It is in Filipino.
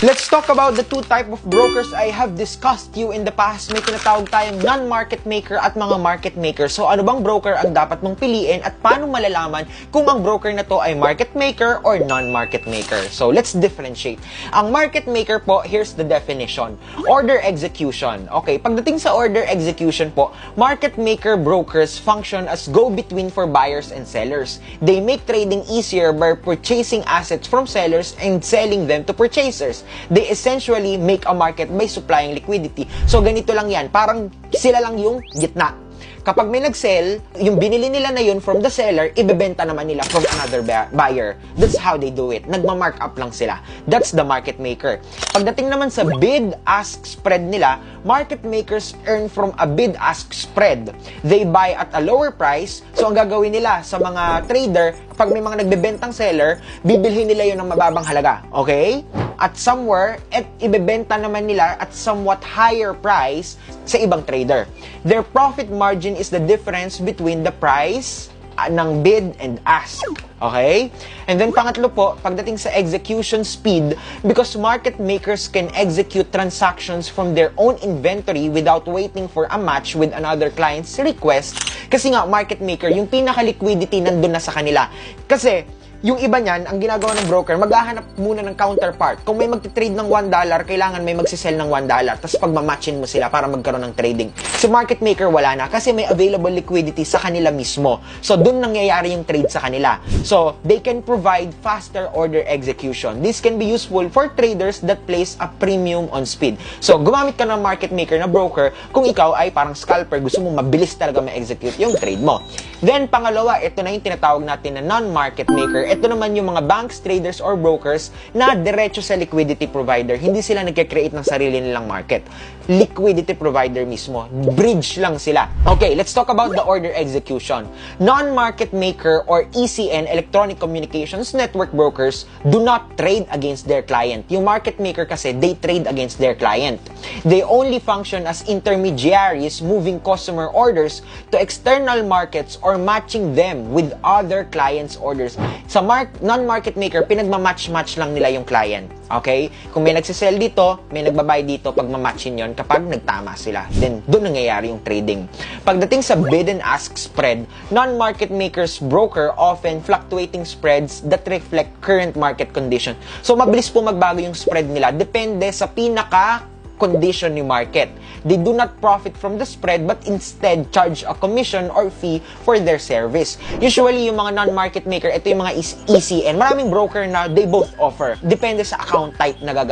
Let's talk about the two type of brokers I have discussed you in the past. May tinatawag tayong non-market maker at mga market maker. So ano bang broker ang dapat mong piliin at paano malalaman kung ang broker na to ay market maker or non-market maker? So let's differentiate. Ang market maker po, here's the definition. Order execution. Okay, pagdating sa order execution po, market maker brokers function as go-between for buyers and sellers. They make trading easier by purchasing assets from sellers and selling them to purchasers. They essentially make a market by supplying liquidity. So, ganito lang yan. Parang sila lang yung gitna. Kapag may nag-sell, yung binili nila na yun from the seller, ibebenta naman nila from another buyer. That's how they do it. Nagma-markup lang sila. That's the market maker. Pagdating naman sa bid-ask spread nila, market makers earn from a bid-ask spread. They buy at a lower price. So, ang gagawin nila sa mga trader, pag may mga nagbebentang seller, bibilhin nila yun ng mababang halaga. Okay? At somewhere, at ibebenta naman nila at somewhat higher price sa ibang trader. Their profit margin is the difference between the price ng bid and ask. Okay? And then pangatlo po, pagdating sa execution speed, because market makers can execute transactions from their own inventory without waiting for a match with another client's request. Kasi nga, market maker, yung pinaka-liquidity nandun na sa kanila. Kasi, yung iba niyan, ang ginagawa ng broker, maghahanap muna ng counterpart. Kung may magtitrade ng $1, kailangan may magsisell ng $1. Tapos pagmamatchin mo sila para magkaroon ng trading. So market maker, wala na. Kasi may available liquidity sa kanila mismo. So dun nangyayari yung trade sa kanila. So they can provide faster order execution. This can be useful for traders that place a premium on speed. So gumamit ka ng market maker na broker kung ikaw ay parang scalper, gusto mo mabilis talaga ma-execute yung trade mo. Then pangalawa, ito na yung tinatawag natin na non-market maker. Ito naman yung mga banks, traders, or brokers na diretso sa liquidity provider. Hindi sila nagka-create ng sarili nilang market. Liquidity provider mismo. Bridge lang sila. Okay, let's talk about the order execution. Non-market maker or ECN, Electronic Communications Network brokers, do not trade against their client. Yung market maker kasi, they trade against their client. They only function as intermediaries moving customer orders to external markets or matching them with other clients' orders. Sa non-market maker, pinagmamatch-match lang nila yung client. Okay? Kung may nagsisell dito, may nagbabay dito, pagmamatchin yon kapag nagtama sila. Then, doon nangyayari yung trading. Pagdating sa bid and ask spread, non-market makers broker often fluctuating spreads that reflect current market condition. So, mabilis po magbago yung spread nila. Depende sa condition ni market. They do not profit from the spread but instead charge a commission or fee for their service. Usually, yung mga non-market maker, ito yung mga ECN. Maraming broker na they both offer. Depende sa account type na gagawin.